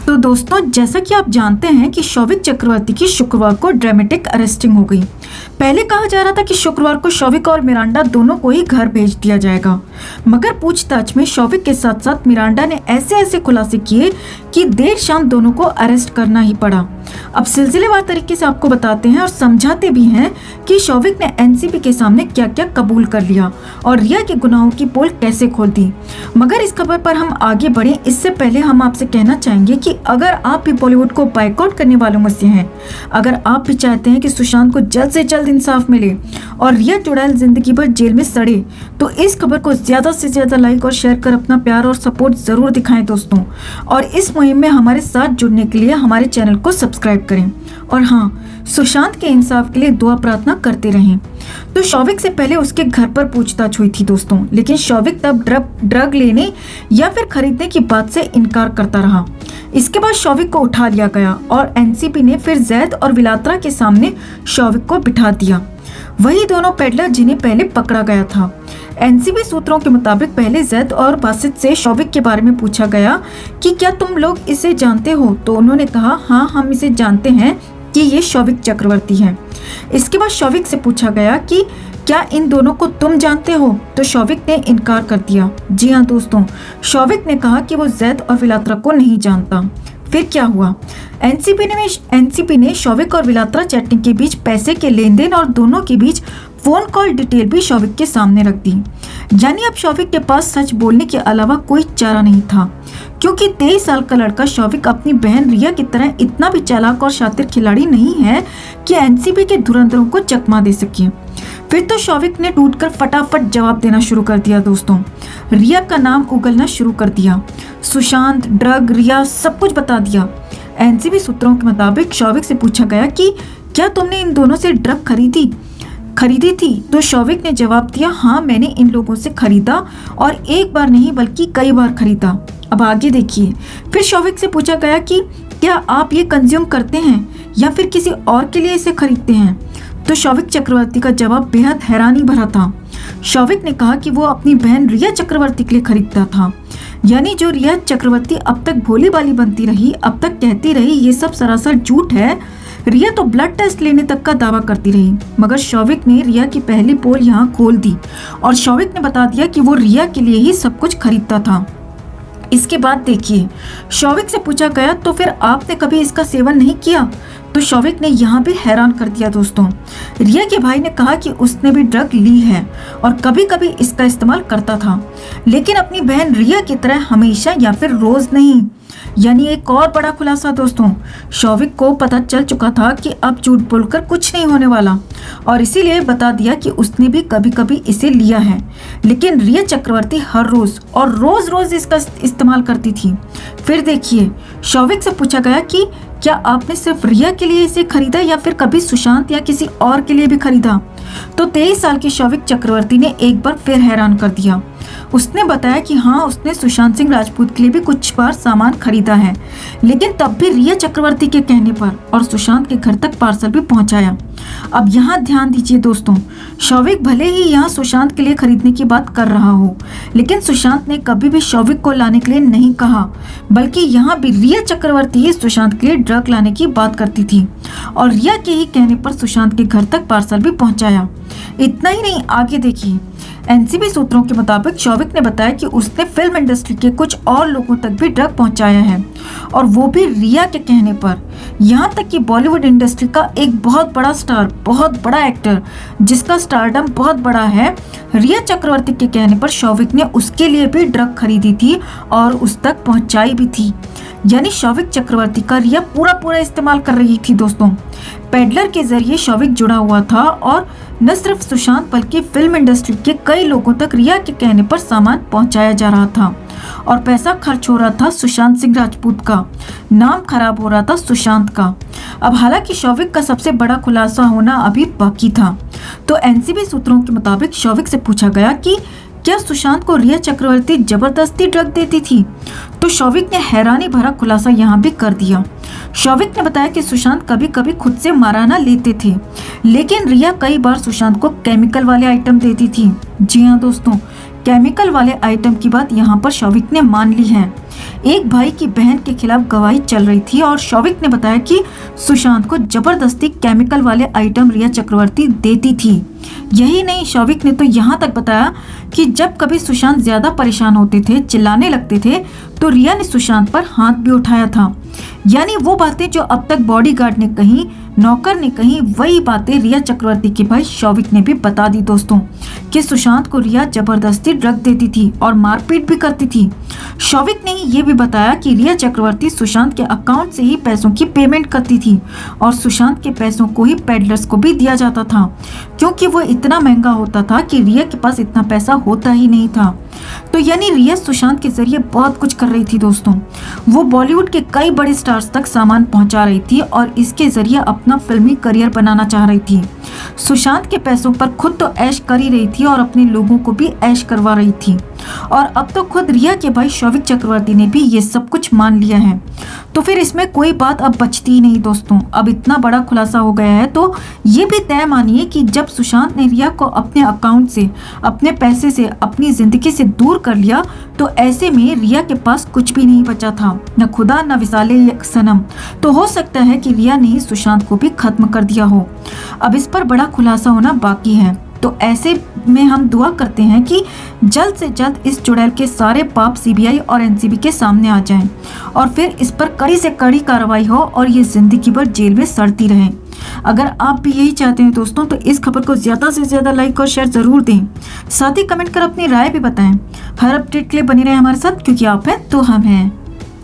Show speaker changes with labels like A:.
A: तो दोस्तों, जैसा कि आप जानते हैं कि शौविक चक्रवर्ती की शुक्रवार को ड्रामेटिक अरेस्टिंग हो गई। पहले कहा जा रहा था कि शुक्रवार को शौविक और मिरांडा दोनों को ही घर भेज दिया जाएगा, मगर पूछताछ में शौविक के साथ साथ मिरांडा ने ऐसे खुलासे किए कि देर शाम दोनों को अरेस्ट करना ही पड़ा। अब सिलसिलेवार तरीके से आपको बताते हैं और समझाते भी हैं कि शौविक ने एनसीबी के सामने क्या क्या कबूल कर लिया और रिया के गुनाहों की पोल कैसे खोल दी। मगर इस खबर पर हम आगे बढ़े इससे पहले हम आपसे कहना चाहेंगे कि अगर आप भी बॉलीवुड को बाइकआउट करने वालों में से हैं, अगर आप भी चाहते हैं कि सुशांत को जल्द से जल्द इंसाफ मिले और रिया चुड़ैल जिंदगी भर जेल में सड़े, तो इस खबर को ज्यादा से ज्यादा लाइक और शेयर कर अपना प्यार और सपोर्ट जरूर दिखाएं दोस्तों। और इस मुहिम में हमारे साथ जुड़ने के लिए हमारे चैनल को सब्सक्राइब करें और हाँ, सुशांत के इंसाफ के लिए दुआ प्रार्थना करते रहें। तो शौविक से पहले उसके घर पर पूछताछ हुई थी दोस्तों, लेकिन शौविक तब ड्रग लेने या फिर खरीदने की बात से इनकार करता रहा। इसके बाद शौविक को उठा लिया गया और एनसीबी ने फिर जैद और विलात्रा के सामने शौविक को बिठा दिया। वही दोनों पेडलर जिन्हें पहले पकड़ा गया था। एनसीबी सूत्रों के मुताबिक पहले जैद और बासित से शौविक के बारे में पूछा गया कि क्या तुम लोग इसे जानते हो, तो उन्होंने कहा हाँ, हम इसे जानते हैं कि ये शौविक चक्रवर्ती है। इसके बाद शौविक से पूछा गया कि क्या इन दोनों को तुम जानते हो, तो शौविक ने इनकार कर दिया। जी हाँ दोस्तों, शौविक ने कहा कि वो जैद और विलात्रा को नहीं जानता। फिर क्या हुआ? एनसीबी ने शौविक और विलात्रा चैटिंग के बीच पैसे के लेन देन और दोनों के बीच फोन कॉल डिटेल भी शौविक के सामने रख दी। यानी अब शौविक के पास सच बोलने के अलावा कोई चारा नहीं था, क्योंकि 23 साल का लड़का शौविक अपनी बहन रिया की तरह इतना भी चालाक और शातिर खिलाड़ी नहीं है कि एनसीबी के धुरंधरों को चकमा दे सके। फिर तो शौविक ने टूटकर फटाफट जवाब देना शुरू कर दिया दोस्तों। रिया का नाम उगलना शुरू कर दिया, सुशांत, ड्रग, रिया सब कुछ बता दिया। एनसीबी सूत्रों के मुताबिक शौविक से पूछा गया कि क्या तुमने इन दोनों से ड्रग खरीदी थी, तो शौविक ने जवाब दिया हाँ, मैंने इन लोगों से खरीदा और एक बार नहीं बल्कि कई बार खरीदा। अब आगे देखिए। फिर शौविक से पूछा गया कि क्या आप ये कंज्यूम करते हैं या फिर किसी और के लिए इसे खरीदते हैं, तो शौविक चक्रवर्ती का जवाब बेहद हैरानी भरा था। शौविक ने कहा कि वो अपनी बहन रिया चक्रवर्ती के लिए खरीदता था। यानी जो रिया चक्रवर्ती अब तक भोली भाली बनती रही, अब तक कहती रही ये सब सरासर झूठ है, रिया तो ब्लड टेस्ट लेने तक का दावा करती रही, मगर शौविक ने रिया की पहली पोल यहाँ खोल दी और शौविक ने बता दिया कि वो रिया के लिए ही सब कुछ खरीदता था। इसके बाद देखिए, शौविक से पूछा गया तो फिर आपने कभी इसका सेवन नहीं किया, तो शौविक ने यहाँ भी हैरान कर दिया दोस्तों। रिया के भाई ने कहा कि उसने भी ड्रग ली है और कभी कभी इसका इस्तेमाल करता था, लेकिन अपनी बहन रिया की तरह हमेशा या फिर रोज नहीं। यानी एक और बड़ा खुलासा दोस्तों, शौविक को पता चल चुका था कि अब झूठ बोलकर कुछ नहीं होने वाला और इसीलिए बता दिया कि उसने भी कभी कभी इसे लिया है, लेकिन रिया चक्रवर्ती हर रोज और रोज इसका इस्तेमाल करती थी। फिर देखिए, शौविक से पूछा गया कि क्या आपने सिर्फ रिया के लिए इसे खरीदा या फिर कभी सुशांत या किसी और के लिए भी खरीदा, तो 23 साल के शौविक चक्रवर्ती ने एक बार फिर हैरान कर दिया। उसने बताया कि हाँ, उसने सुशांत सिंह राजपूत के लिए भी कुछ बार सामान खरीदा है, लेकिन तब भी रिया चक्रवर्ती के कहने पर, और सुशांत के घर तक पार्सल भी पहुंचाया। अब यहाँ ध्यान दीजिए दोस्तों, शौविक भले ही यहाँ सुशांत के लिए खरीदने की बात कर रहा हो, लेकिन सुशांत ने कभी भी शौविक को लाने के लिए नहीं कहा, बल्कि यहाँ भी रिया चक्रवर्ती ही सुशांत के लिए ड्रग लाने की बात करती थी और रिया के ही कहने पर सुशांत के घर तक पार्सल भी पहुंचाया। इतना ही नहीं, आगे देखिए। एनसीबी सूत्रों के मुताबिक शौविक ने बताया कि उसने फिल्म इंडस्ट्री के कुछ और लोगों तक भी ड्रग पहुंचाया है और वो भी रिया के कहने पर। यहाँ तक कि बॉलीवुड इंडस्ट्री का एक बहुत बड़ा स्टार, बहुत बड़ा एक्टर जिसका स्टारडम बहुत बड़ा है, रिया चक्रवर्ती के कहने पर शौविक ने उसके लिए भी ड्रग खरीदी थी और उस तक पहुंचाई भी थी। यानी शौविक चक्रवर्ती का रिया पूरा इस्तेमाल कर रही थी दोस्तों। पेडलर के जरिए शौविक जुड़ा हुआ था और न सिर्फ सुशांत बल्कि फिल्म इंडस्ट्री के कई लोगों तक रिया के कहने पर सामान पहुंचाया जा रहा था और पैसा खर्च हो रहा था सुशांत सिंह राजपूत का, नाम खराब हो रहा था सुशांत का। अब हालांकि शौविक का सबसे बड़ा खुलासा होना अभी बाकी था। तो एनसीबी सूत्रों के मुताबिक शौविक से पूछा गया कि क्या सुशांत को रिया चक्रवर्ती जबरदस्ती ड्रग देती थी, तो शौविक ने हैरानी भरा खुलासा यहाँ भी कर दिया। शौविक ने बताया कि सुशांत कभी कभी खुद से माराना लेते थे, लेकिन रिया कई बार सुशांत को केमिकल वाले आइटम देती थी। जी हाँ दोस्तों, केमिकल वाले आइटम की बात यहाँ पर शौविक ने मान ली है। एक भाई की बहन के खिलाफ गवाही चल रही थी और शौविक ने बताया कि सुशांत को जबरदस्ती केमिकल वाले आइटम रिया चक्रवर्ती देती थी। यही नहीं, शौविक ने तो यहाँ तक बताया कि जब कभी सुशांत ज्यादा परेशान होते थे, चिल्लाने लगते थे, तो रिया ने सुशांत पर हाथ भी उठाया था। यानी वो बातें जो अब तक बॉडीगार्ड ने कही, नौकर ने कही, वही बातें रिया चक्रवर्ती के भाई शौविक ने भी बता दी दोस्तों, कि सुशांत को रिया जबरदस्ती ड्रग देती थी और मारपीट भी करती थी। शौविक ने ये भी बताया कि रिया चक्रवर्ती सुशांत के अकाउंट से ही पैसों की पेमेंट करती थी और सुशांत के पैसों को ही पेडलर्स को भी दिया जाता था, क्योंकि वो इतना महंगा होता था कि रिया के पास इतना पैसा होता ही नहीं था। तो यानी रिया सुशांत के जरिए बहुत कुछ कर रही थी दोस्तों। वो बॉलीवुड के कई बड़े स्टार्स तक सामान पहुंचा रही थी और इसके जरिए अपना फिल्मी करियर बनाना चाह रही थी। सुशांत के पैसों पर खुद तो ऐश कर ही रही थी और अपने लोगों को भी ऐश करवा रही थी। और अब तो खुद रिया के भाई शौविक चक्रवर्ती ने भी ये सब कुछ मान लिया है। तो फिर इसमें कोई बात अब बचती ही नहीं दोस्तों। अब इतना बड़ा खुलासा हो गया है तो ये भी तय मानिए कि जब सुशांत ने रिया को अपने अकाउंट से, अपने पैसे से, अपनी जिंदगी से दूर कर लिया, तो ऐसे में रिया के पास कुछ भी नहीं बचा था, न खुदा न विसाले सनम। तो हो सकता है कि रिया ने ही सुशांत को भी खत्म कर दिया हो। अब इस पर बड़ा खुलासा होना बाकी है। तो ऐसे में हम दुआ करते हैं कि जल्द से जल्द इस चुड़ैल के सारे पाप सीबीआई और एनसीबी के सामने आ जाएं और फिर इस पर कड़ी से कड़ी कार्रवाई हो और ये जिंदगी भर जेल में सड़ती रहे। अगर आप भी यही चाहते हैं दोस्तों तो इस खबर को ज्यादा से ज्यादा लाइक और शेयर जरूर दें। साथ ही कमेंट कर अपनी राय भी बताएं। हर अपडेट के लिए बने रहे हमारे साथ, क्योंकि आप हैं तो हम हैं।